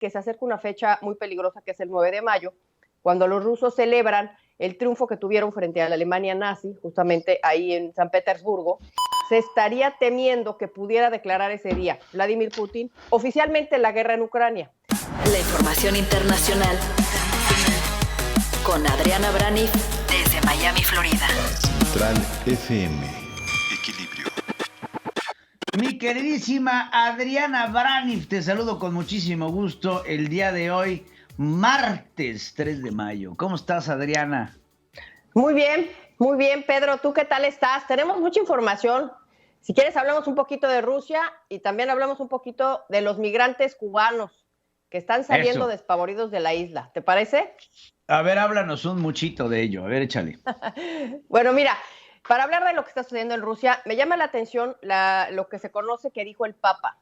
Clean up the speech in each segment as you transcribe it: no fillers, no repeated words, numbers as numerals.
que se acerca una fecha muy peligrosa, que es el 9 de mayo, cuando los rusos celebran el triunfo que tuvieron frente a la Alemania nazi, justamente ahí en San Petersburgo. Se estaría temiendo que pudiera declarar ese día Vladimir Putin oficialmente la guerra en Ucrania. La información internacional con Adriana Braniff desde Miami, Florida. Central FM. Equilibrio. Mi queridísima Adriana Braniff, te saludo con muchísimo gusto el día de hoy, martes 3 de mayo. ¿Cómo estás, Adriana? Muy bien, Pedro. ¿Tú qué tal estás? Tenemos mucha información. Si quieres, hablamos un poquito de Rusia y también hablamos un poquito de los migrantes cubanos que están saliendo despavoridos de la isla. ¿Te parece? A ver, háblanos un muchito de ello. A ver, échale. Bueno, mira, para hablar de lo que está sucediendo en Rusia, me llama la atención lo que se conoce que dijo el Papa.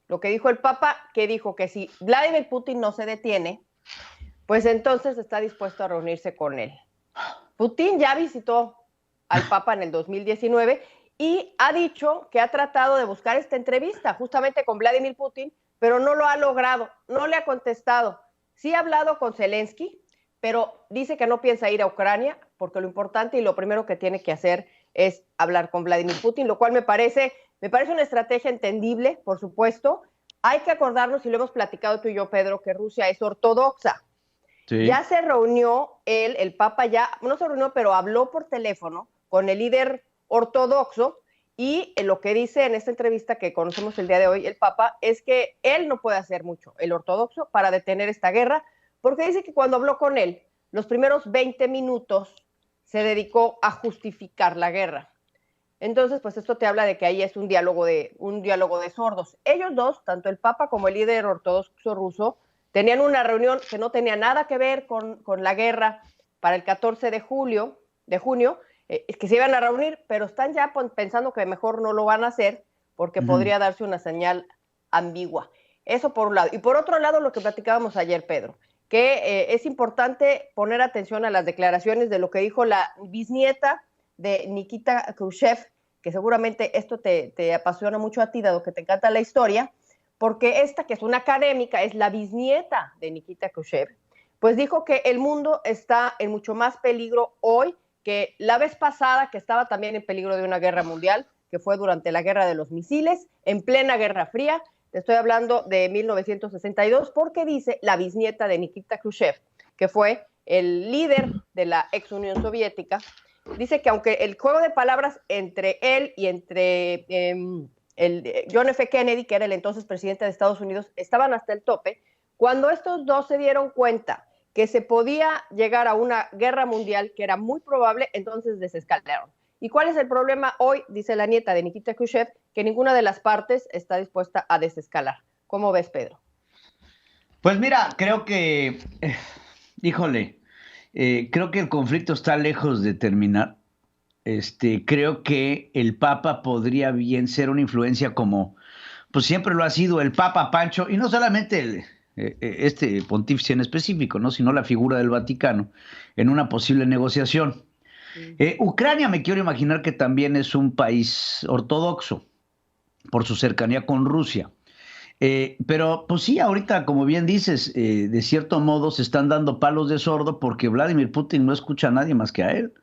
Lo que dijo el Papa, que dijo que si Vladimir Putin no se detiene, pues entonces está dispuesto a reunirse con él. Putin ya visitó al Papa en el 2019 y ha dicho que ha tratado de buscar esta entrevista justamente con Vladimir Putin, pero no lo ha logrado, no le ha contestado. Sí ha hablado con Zelensky, pero dice que no piensa ir a Ucrania porque lo importante y lo primero que tiene que hacer es hablar con Vladimir Putin, lo cual me parece una estrategia entendible, por supuesto. Hay que acordarnos, y lo hemos platicado tú y yo, Pedro, que Rusia es ortodoxa. Sí. Ya se reunió el Papa ya, no se reunió, pero habló por teléfono con el líder ortodoxo y lo que dice en esta entrevista que conocemos el día de hoy el Papa es que él no puede hacer mucho, el ortodoxo, para detener esta guerra, porque dice que cuando habló con él, los primeros 20 minutos se dedicó a justificar la guerra. Entonces, pues esto te habla de que ahí es un diálogo de sordos. Ellos dos, tanto el Papa como el líder ortodoxo ruso, tenían una reunión que no tenía nada que ver con la guerra para el 14 de junio, que se iban a reunir, pero están ya pensando que mejor no lo van a hacer porque podría darse una señal ambigua. Eso por un lado. Y por otro lado, lo que platicábamos ayer, Pedro, que es importante poner atención a las declaraciones de lo que dijo la bisnieta de Nikita Khrushchev, que seguramente esto te apasiona mucho a ti, dado que te encanta la historia, porque esta, que es una académica, es la bisnieta de Nikita Khrushchev, pues dijo que el mundo está en mucho más peligro hoy que la vez pasada, que estaba también en peligro de una guerra mundial, que fue durante la guerra de los misiles, en plena Guerra Fría. Te estoy hablando de 1962, porque dice la bisnieta de Nikita Khrushchev, que fue el líder de la ex Unión Soviética, dice que aunque el juego de palabras entre él y entre John F. Kennedy, que era el entonces presidente de Estados Unidos, estaban hasta el tope, cuando estos dos se dieron cuenta que se podía llegar a una guerra mundial, que era muy probable, entonces desescalaron. ¿Y cuál es el problema hoy? Dice la nieta de Nikita Khrushchev, que ninguna de las partes está dispuesta a desescalar. ¿Cómo ves, Pedro? Pues mira, creo que, creo que el conflicto está lejos de terminar. Creo que el Papa podría bien ser una influencia como, pues siempre lo ha sido el Papa Pancho, y no solamente este pontífice en específico, ¿no? Sino la figura del Vaticano en una posible negociación. Ucrania me quiero imaginar que también es un país ortodoxo por su cercanía con Rusia. Pero pues sí, ahorita, como bien dices, de cierto modo se están dando palos de sordo porque Vladimir Putin no escucha a nadie más que a él.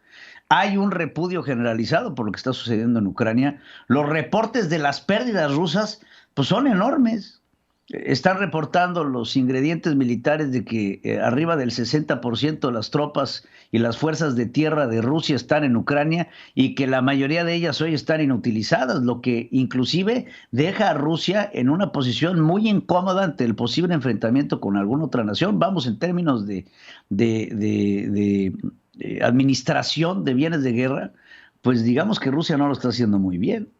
Hay un repudio generalizado por lo que está sucediendo en Ucrania. Los reportes de las pérdidas rusas pues son enormes. Están reportando los ingredientes militares de que arriba del 60% de las tropas y las fuerzas de tierra de Rusia están en Ucrania y que la mayoría de ellas hoy están inutilizadas, lo que inclusive deja a Rusia en una posición muy incómoda ante el posible enfrentamiento con alguna otra nación. Vamos, en términos de administración de bienes de guerra, pues digamos que Rusia no lo está haciendo muy bien.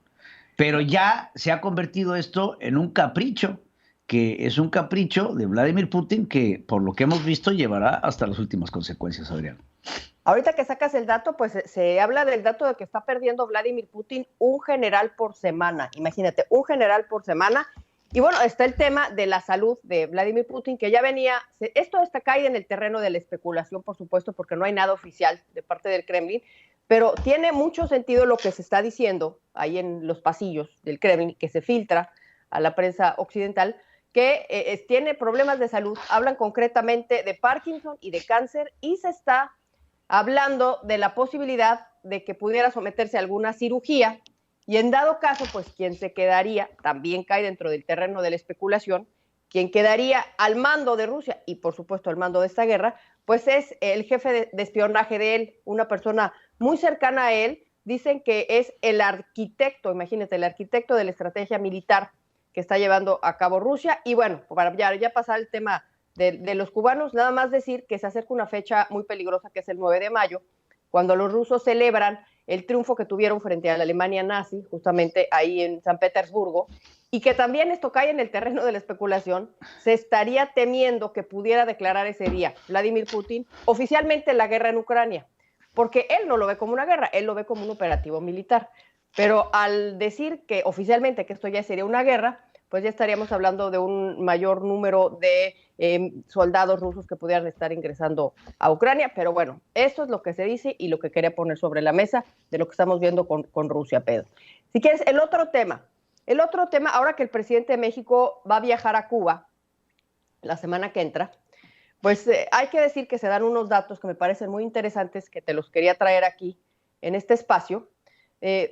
Pero ya se ha convertido esto en un capricho, que es un capricho de Vladimir Putin que, por lo que hemos visto, llevará hasta las últimas consecuencias, Adrián. Ahorita que sacas el dato, pues se habla del dato de que está perdiendo Vladimir Putin un general por semana. Imagínate, un general por semana. Y bueno, está el tema de la salud de Vladimir Putin, que ya venía, esto está caído en el terreno de la especulación, por supuesto, porque no hay nada oficial de parte del Kremlin, pero tiene mucho sentido lo que se está diciendo ahí en los pasillos del Kremlin, que se filtra a la prensa occidental, que tiene problemas de salud. Hablan concretamente de Parkinson y de cáncer y se está hablando de la posibilidad de que pudiera someterse a alguna cirugía y en dado caso, pues quien se quedaría, también cae dentro del terreno de la especulación, quien quedaría al mando de Rusia y por supuesto al mando de esta guerra, pues es el jefe de espionaje de él, una persona muy cercana a él. Dicen que es el arquitecto, imagínate, el arquitecto de la estrategia militar que está llevando a cabo Rusia. Y bueno, para ya pasar el tema de los cubanos, nada más decir que se acerca una fecha muy peligrosa que es el 9 de mayo, cuando los rusos celebran el triunfo que tuvieron frente a la Alemania nazi, justamente ahí en San Petersburgo, y que también esto cae en el terreno de la especulación. Se estaría temiendo que pudiera declarar ese día Vladimir Putin oficialmente la guerra en Ucrania, porque él no lo ve como una guerra, él lo ve como un operativo militar. Pero al decir que oficialmente que esto ya sería una guerra, pues ya estaríamos hablando de un mayor número de soldados rusos que pudieran estar ingresando a Ucrania. Pero bueno, esto es lo que se dice y lo que quería poner sobre la mesa de lo que estamos viendo con Rusia, Pedro. Si quieres, el otro tema, ahora que el presidente de México va a viajar a Cuba la semana que entra, pues hay que decir que se dan unos datos que me parecen muy interesantes, que te los quería traer aquí en este espacio,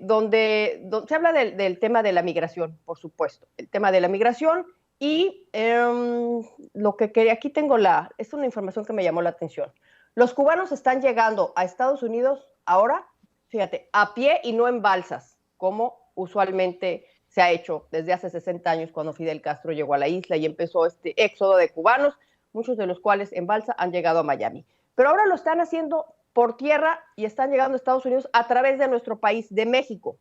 donde se habla del tema de la migración, por supuesto, el tema de la migración y lo que quería, aquí tengo es una información que me llamó la atención. Los cubanos están llegando a Estados Unidos ahora, fíjate, a pie y no en balsas, como usualmente se ha hecho desde hace 60 años cuando Fidel Castro llegó a la isla y empezó este éxodo de cubanos, muchos de los cuales en balsa han llegado a Miami. Pero ahora lo están haciendo por tierra y están llegando a Estados Unidos a través de nuestro país, de México.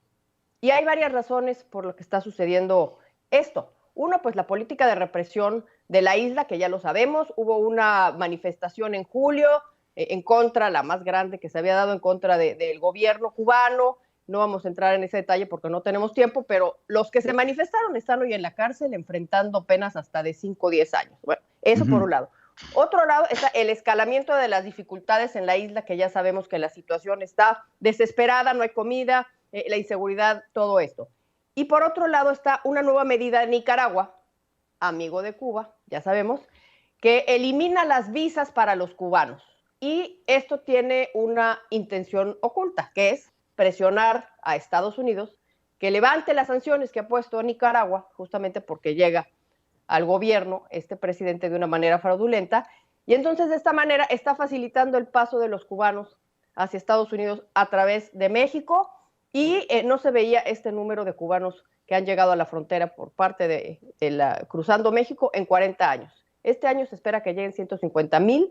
Y hay varias razones por lo que está sucediendo esto. Uno, pues la política de represión de la isla, que ya lo sabemos. Hubo una manifestación en julio en contra, la más grande que se había dado en contra del gobierno cubano. No vamos a entrar en ese detalle porque no tenemos tiempo, pero los que se manifestaron están hoy en la cárcel enfrentando penas hasta de 5 o 10 años. Bueno, eso por un lado. Otro lado está el escalamiento de las dificultades en la isla, que ya sabemos que la situación está desesperada, no hay comida, la inseguridad, todo esto. Y por otro lado está una nueva medida de Nicaragua, amigo de Cuba, ya sabemos, que elimina las visas para los cubanos. Y esto tiene una intención oculta, que es presionar a Estados Unidos que levante las sanciones que ha puesto a Nicaragua, justamente porque llega al gobierno este presidente de una manera fraudulenta, y entonces de esta manera está facilitando el paso de los cubanos hacia Estados Unidos a través de México, y no se veía este número de cubanos que han llegado a la frontera por parte cruzando México en 40 años. Este año se espera que lleguen 150,000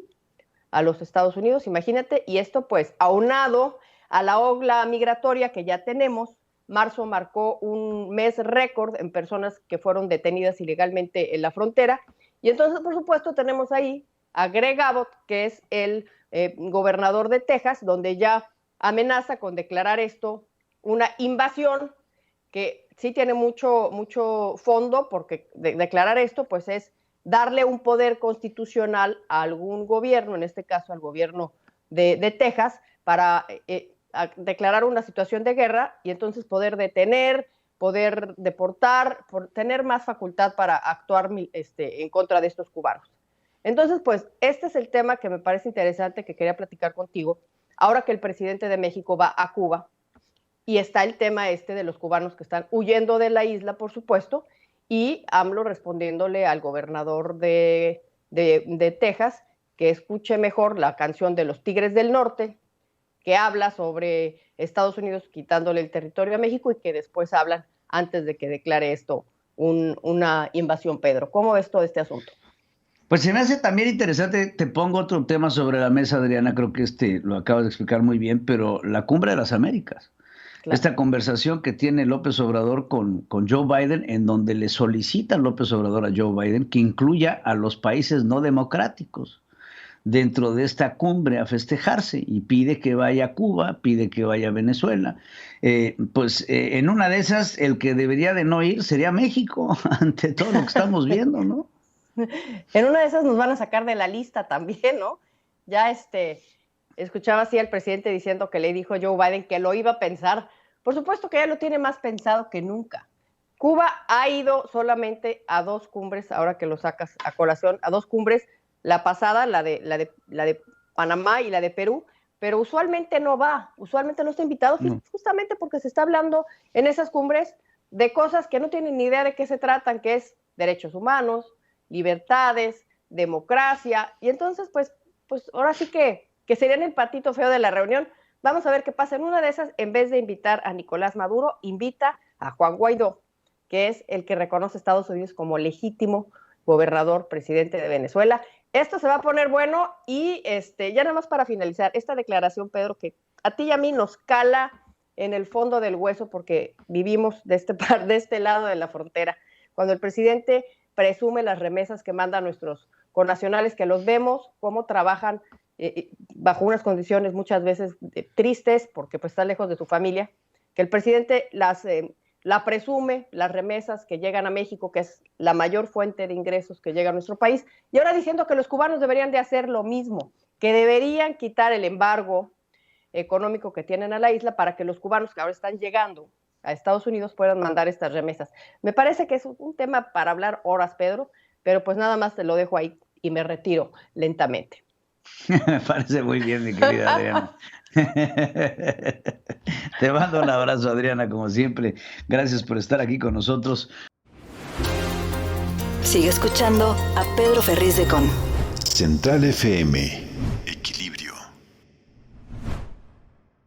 a los Estados Unidos, imagínate, y esto pues aunado a la ola migratoria que ya tenemos. Marzo marcó un mes récord en personas que fueron detenidas ilegalmente en la frontera. Y entonces, por supuesto, tenemos ahí a Greg Abbott, que es el gobernador de Texas, donde ya amenaza con declarar esto una invasión, que sí tiene mucho fondo, porque declarar esto pues es darle un poder constitucional a algún gobierno, en este caso al gobierno de Texas, para a declarar una situación de guerra y entonces poder detener, poder deportar, tener más facultad para actuar en contra de estos cubanos. Entonces, pues, este es el tema que me parece interesante, que quería platicar contigo, ahora que el presidente de México va a Cuba, y está el tema de los cubanos que están huyendo de la isla, por supuesto, y AMLO respondiéndole al gobernador de Texas que escuche mejor la canción de los Tigres del Norte, que habla sobre Estados Unidos quitándole el territorio a México, y que después hablan antes de que declare esto una invasión, Pedro. ¿Cómo ves todo este asunto? Pues se me hace también interesante, te pongo otro tema sobre la mesa, Adriana, creo que lo acabas de explicar muy bien, pero la Cumbre de las Américas. Claro. Esta conversación que tiene López Obrador con Joe Biden, en donde le solicita López Obrador a Joe Biden que incluya a los países no democráticos dentro de esta cumbre a festejarse, y pide que vaya a Cuba, pide que vaya a Venezuela. En una de esas, el que debería de no ir sería México, ante todo lo que estamos viendo, ¿no? En una de esas nos van a sacar de la lista también, ¿no? Ya escuchaba así al presidente diciendo que le dijo Joe Biden que lo iba a pensar. Por supuesto que ya lo tiene más pensado que nunca. Cuba ha ido solamente a 2 cumbres, ahora que lo sacas a colación, a 2 cumbres, la pasada, la de Panamá y la de Perú, pero usualmente no va, usualmente no está invitado, justamente porque se está hablando en esas cumbres de cosas que no tienen ni idea de qué se tratan, que es derechos humanos, libertades, democracia, y entonces pues ahora sí que serían el patito feo de la reunión. Vamos a ver qué pasa. En una de esas, en vez de invitar a Nicolás Maduro, invita a Juan Guaidó, que es el que reconoce a Estados Unidos como legítimo gobernador, presidente de Venezuela. Esto se va a poner bueno y ya nada más para finalizar, esta declaración, Pedro, que a ti y a mí nos cala en el fondo del hueso porque vivimos de este lado de la frontera. Cuando el presidente presume las remesas que mandan nuestros connacionales, que los vemos cómo trabajan bajo unas condiciones muchas veces tristes porque pues está lejos de su familia, que el presidente la presume, las remesas que llegan a México, que es la mayor fuente de ingresos que llega a nuestro país, y ahora diciendo que los cubanos deberían de hacer lo mismo, que deberían quitar el embargo económico que tienen a la isla para que los cubanos que ahora están llegando a Estados Unidos puedan mandar estas remesas. Me parece que es un tema para hablar horas, Pedro, pero pues nada más te lo dejo ahí y me retiro lentamente. Me parece muy bien, mi querida Adriana. Te mando un abrazo, Adriana, como siempre. Gracias por estar aquí con nosotros. Sigue escuchando a Pedro Ferriz de Con. Central FM. Equilibrio.